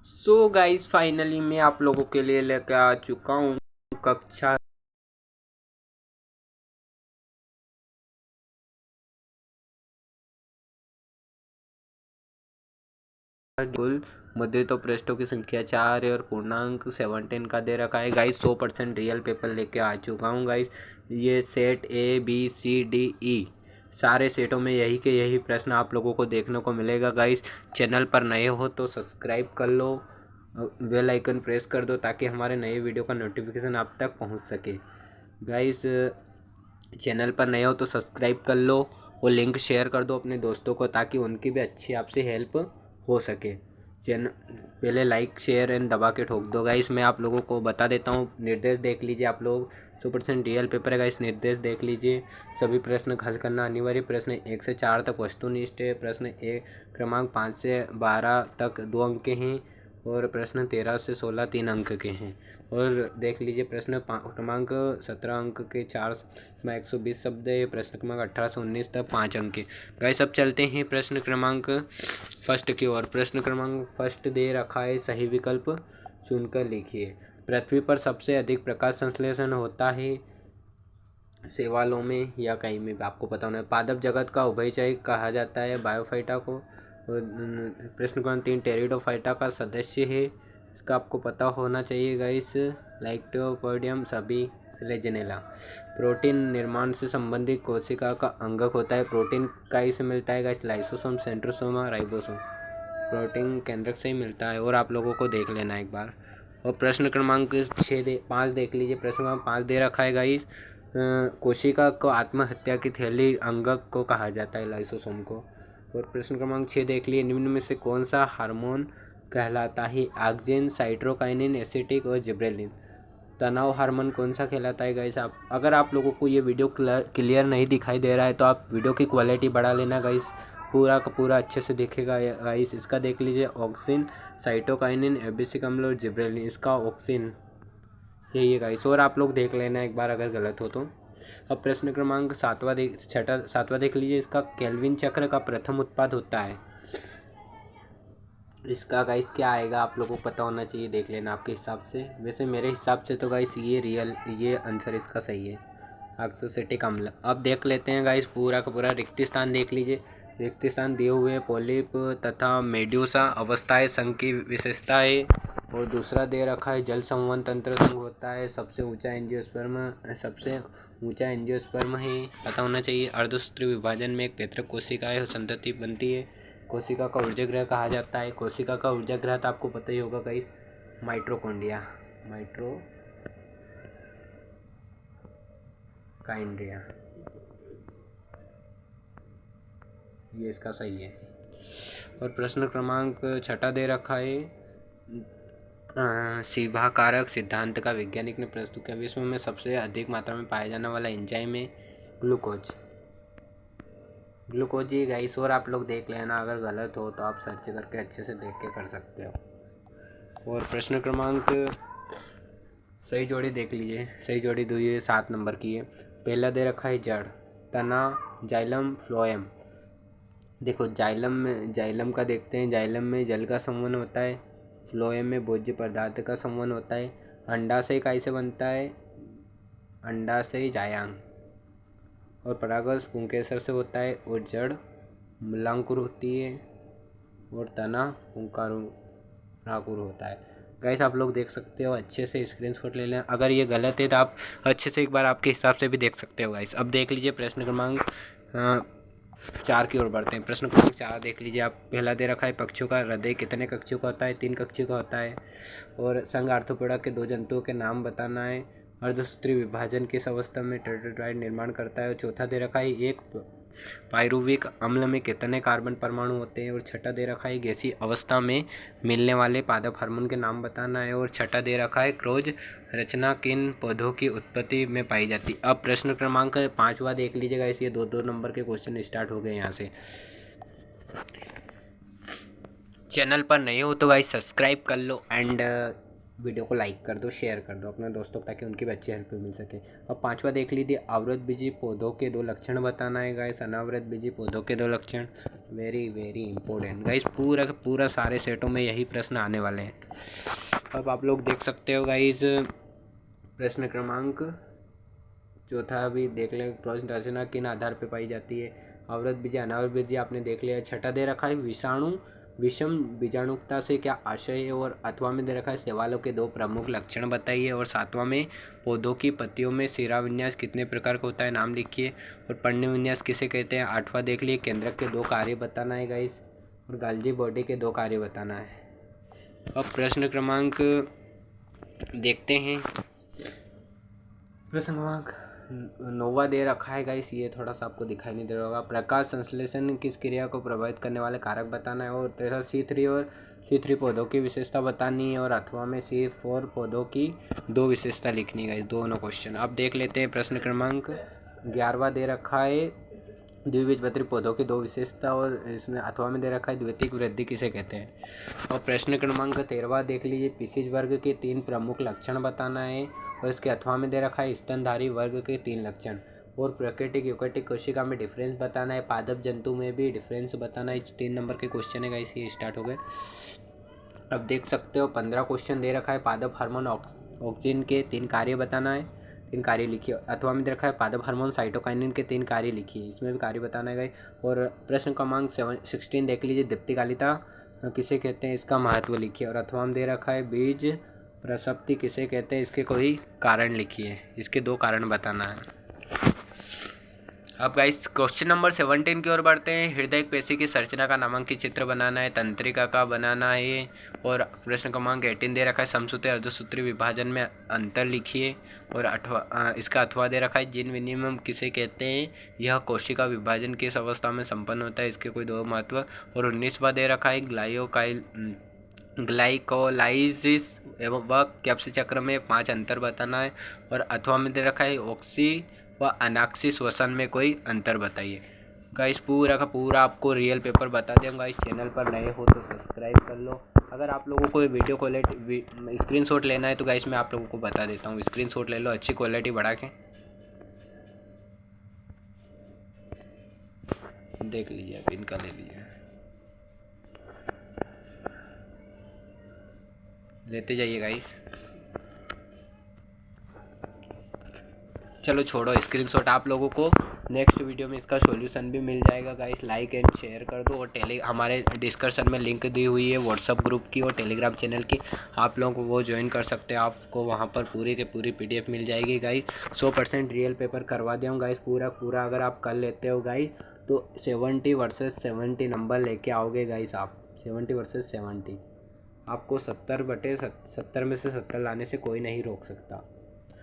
So guys finally मैं आप लोगों के लिए लेकर आ चुका हूँ कक्षा कुल मुद्दे तो पृष्ठों की संख्या 4 है और पूर्णांक 17 का दे रखा है गाइस। 100% रियल पेपर लेके आ चुका हूँ गाइस। ये सेट ABCDE सारे सेटों में यही प्रश्न आप लोगों को देखने को मिलेगा गाइस। चैनल पर नए हो तो सब्सक्राइब कर लो, बेल आइकन प्रेस कर दो ताकि हमारे नए वीडियो का नोटिफिकेशन आप तक पहुंच सके गाइस। चैनल पर नए हो तो सब्सक्राइब कर लो और लिंक शेयर कर दो अपने दोस्तों को ताकि उनकी भी अच्छी आपसे हेल्प हो सके। चैनल पहले लाइक शेयर एंड दबा के ठोक दो गाइस। मैं आप लोगों को बता देता हूँ, निर्देश देख लीजिए आप लोग। 100% रियल पेपर है गाइस, निर्देश देख लीजिए। सभी प्रश्न हल करना अनिवार्य। प्रश्न 1 से 4 तक वस्तुनिष्ठ है। प्रश्न 1 क्रमांक 5 से 12 तक 2 अंक के हैं और प्रश्न 13 से 16 3 अंक के हैं। और देख लीजिए प्रश्न क्रमांक 17 अंक के 4 में 120 शब्द है। प्रश्न क्रमांक 18 से 19 तक 5 अंक के गाइस। अब चलते हैं प्रश्न क्रमांक फर्स्ट की ओर। प्रश्न क्रमांक फर्स्ट दे रखा है, सही विकल्प चुनकर लिखिए। पृथ्वी पर सबसे अधिक प्रकाश संश्लेषण होता है शैवालों में या कहीं में भी, आपको पता होना है। पादप जगत का उभयचरी कहा जाता है बायोफाइटा को। प्रश्न क्रमांक 3 टेरिडोफाइटा का सदस्य है, इसका आपको पता होना चाहिए गाइस। लाइक्टोपोडियम सभी लेजेनेला। प्रोटीन निर्माण से संबंधित कोशिका का अंगक होता है। प्रोटीन कहीं से मिलता है गाइस? लाइसोसोम, सेंट्रोसोम और राइबोसोम। प्रोटीन केंद्रक से ही मिलता है और आप लोगों को देख लेना एक बार। और प्रश्न क्रमांक 5 देख लीजिए। प्रश्न क्रमांक 5 दे रखा है गाइस, कोशिका को आत्महत्या की थैली अंगक को कहा जाता है, लाइसोसोम को। और प्रश्न क्रमांक 6 देख लिए, निम्न में से कौन सा हार्मोन कहलाता है? ऑक्सिन, साइटोकाइनिन, एसिटिक और जिब्रेलिन। तनाव हार्मोन कौन सा कहलाता है गाइस? आप अगर आप लोगों को ये वीडियो क्लियर नहीं दिखाई दे रहा है तो आप वीडियो की क्वालिटी बढ़ा लेना गाइस, पूरा का पूरा अच्छे से दिखेगा गाइस। इसका देख लीजिए, ऑक्सिन, साइटोकाइनिन, एबिसिक अम्ल और जिब्रेलिन। इसका ऑक्सिन यही है गाइस, और आप लोग देख लेना एक बार अगर गलत हो तो। अब प्रश्न क्रमांक 7वां देख लीजिए। इसका केल्विन चक्र का प्रथम उत्पाद होता है, इसका गाइस क्या आएगा? आप लोगों को पता होना चाहिए, देख लेना आपके हिसाब से। वैसे मेरे हिसाब से तो गाइस ये आंसर इसका सही है, ऑक्सोसेटिक अम्ल। अब देख लेते हैं गाइस, पूरा का पूरा रिक्त स्थान देख लीजिए। रिक्त स्थान दिए हुए पॉलिप तथा मेड्यूसा अवस्थाएं संघ की विशेषता है। और दूसरा दे रखा है, जल संवहन तंत्र संघ होता है। सबसे ऊंचा एंजियोस्पर्म है, पता होना चाहिए। अर्धसूत्री विभाजन में एक पैतृक कोशिका है, संतति बनती है। कोशिका का ऊर्जा गृह कहा जाता है। कोशिका का ऊर्जा गृह तो आपको पता ही होगा गाइस, माइटोकॉन्ड्रिया, ये इसका सही है। और प्रश्न क्रमांक 6 दे रखा है, सीभाकारक सिद्धांत का वैज्ञानिक ने प्रस्तुत किया। विश्व में सबसे अधिक मात्रा में पाया जाने वाला एंजाइम है ग्लूकोज ही गाइस। और आप लोग देख लेना, अगर गलत हो तो आप सर्च करके अच्छे से देख के कर सकते हो। और प्रश्न क्रमांक सही जोड़ी देख लीजिए। सही जोड़ी 7 नंबर की है। पहला दे रखा है जड़, तना, जाइलम, फ्लोएम। देखो जाइलम का देखते हैं। जाइलम में जल का संवहन होता है। फ्लोएम में भोज्य पदार्थ का संवहन होता है। अंडाशय कैसे बनता है? अंडाशय जायांग। और परागस पुंकेसर से होता है। और जड़ मूलांकुर होती है और तना पुंकाराकुर होता है। गाइस आप लोग देख सकते हो, अच्छे से स्क्रीनशॉट ले लें। अगर ये गलत है तो आप अच्छे से एक बार आपके हिसाब से भी देख सकते हो गाइस। अब देख लीजिए प्रश्न क्रमांक 4 की ओर बढ़ते हैं। प्रश्न क्रमांक 4 देख लीजिए आप। पहला दे रखा है, पक्षियों का हृदय कितने कक्षों का होता है? 3 कक्षों का होता है। और संघ आर्थ्रोपोडा के 2 जंतुओं के नाम बताना है। अर्धसूत्री विभाजन किस अवस्था में टेट्राडाइट निर्माण करता है? और चौथा दे रखा है, एक पाइरुविक अम्ल में कितने कार्बन परमाणु होते हैं? और छठा दे रखा है, गैसीय अवस्था में मिलने वाले पादप हार्मोन के नाम बताना है। और छठा दे रखा है, क्रोज रचना किन पौधों की उत्पत्ति में पाई जाती है? अब प्रश्न क्रमांक 5वां देख लीजिएगा। इस ये 2-2 नंबर के क्वेश्चन स्टार्ट हो गए यहाँ से। चैनल पर नए हो तो गाइस सब्सक्राइब कर लो एंड वीडियो को लाइक कर दो, शेयर कर दो अपने दोस्तों को, ताकि उनकी भी अच्छी हेल्प मिल सके। अब पांचवा देख लीजिए, आवृतबीजी पौधों के 2 लक्षण बताना है गाइस। अनावृतबीजी पौधों के 2 लक्षण, वेरी वेरी इंपॉर्टेंट गाइस। पूरा का पूरा सारे सेटों में यही प्रश्न आने वाले हैं। अब आप लोग देख सकते हो गाइस, प्रश्न क्रमांक चौथा भी देख लें, प्रश्न रचना किन आधार पर पाई जाती है। आवृतबीजी अनावृतबीजी आपने देख लिया। छठा दे रखा है, विषाणु विषम बीजाणुता से क्या आशय है। और अथवा में दे रखा है, शैवालों के 2 प्रमुख लक्षण बताइए। और सातवां में, पौधों की पत्तियों में शिराविन्यास कितने प्रकार का होता है, नाम लिखिए। और पर्णविन्यास किसे कहते हैं। आठवां देख लिए, केंद्रक के 2 कार्य बताना है गाइस। और गाल्जी बॉडी के 2 कार्य बताना है। अब प्रश्न क्रमांक देखते हैं। प्रश्न क्रमांक 9वां दे रखा है गाइस, ये थोड़ा सा आपको दिखाई नहीं दे रहा होगा। प्रकाश संश्लेषण किस क्रिया को प्रभावित करने वाले कारक बताना है। और तेरह C3 पौधों की विशेषता बतानी है। और अथवा में C4 पौधों की 2 विशेषता लिखनी है, दोनों क्वेश्चन। अब देख लेते हैं प्रश्न क्रमांक 11वां दे रखा है, द्विबीजपत्री पौधों की 2 विशेषता। और इसमें अथवा में दे रखा है, द्वितीयक वृद्धि किसे कहते हैं। और प्रश्न क्रमांक 13वां देख लीजिए, पिशिज वर्ग के 3 प्रमुख लक्षण बताना है। और इसके अथवा में दे रखा है, स्तनधारी वर्ग के 3 लक्षण। और प्राकृतिक यूकेटिक कोशिका में डिफरेंस बताना है। पादप जंतु में भी डिफरेंस बताना है। 3 नंबर के क्वेश्चन है गाइस, ये स्टार्ट हो गए। अब देख सकते हो 15 क्वेश्चन दे रखा है, पादप हार्मोन ऑक्सिन के 3 कार्य बताना है, 3 कार्य लिखिए। अथवा में दे रखा है, पादप हार्मोन साइटोकाइनिन के 3 कार्य लिखिए, इसमें भी कार्य बताना है गाइस। और प्रश्न क्रमांक 16 देख लीजिए, दीप्तिकालिता किसे कहते हैं, इसका महत्व लिखिए। और अथवा में दे रखा है, बीज प्रसप्ति किसे कहते हैं, इसके कोई कारण लिखिए, इसके 2 कारण बताना है। अब गाइस क्वेश्चन नंबर 17 की ओर बढ़ते हैं। हृदय पेशी की संरचना का नामांकित चित्र बनाना है, तंत्रिका का बनाना है। और प्रश्न क्रमांक 18 दे रखा है, समसूत्री अर्धसूत्री विभाजन में अंतर लिखिए। और इसका अथवा दे रखा है, जीन विनिमय किसे कहते हैं, यह कोशिका विभाजन किस अवस्था में संपन्न होता है, इसके कोई 2 महत्व। और 19वां दे रखा है, ग्लाइकोलाइसिस एवं व कैप्सी चक्र में 5 अंतर बताना है। और अथवा में दे रखा है, ऑक्सी व अनाक्सी श्वसन में कोई अंतर बताइए। गाइस पूरा का पूरा आपको रियल पेपर बता दूंगा। इस चैनल पर नए हो तो सब्सक्राइब कर लो। अगर आप लोगों को वीडियो क्वालिटी स्क्रीनशॉट लेना है तो गाइस मैं आप लोगों को बता देता हूँ, स्क्रीनशॉट ले लो अच्छी क्वालिटी बढ़ा के, देख लीजिए। अब इनका ले लीजिए, लेते जाइए गाइस। चलो छोड़ो स्क्रीनशॉट, आप लोगों को नेक्स्ट वीडियो में इसका सॉल्यूशन भी मिल जाएगा गाइस। लाइक एंड शेयर कर दो। और हमारे डिस्कशन में लिंक दी हुई है व्हाट्सअप ग्रुप की और टेलीग्राम चैनल की, आप लोगों को वो ज्वाइन कर सकते हैं। आपको वहाँ पर पूरी के पूरी PDF मिल जाएगी गाइस। 100% रियल पेपर करवा दिया हूँ गाइस, पूरा अगर आप कर लेते हो गाइस तो 70 वर्सेस 70 नंबर लेके आओगे गाइस आप। 70 वर्सेस 70, आपको 70 में से 70 लाने से कोई नहीं रोक सकता।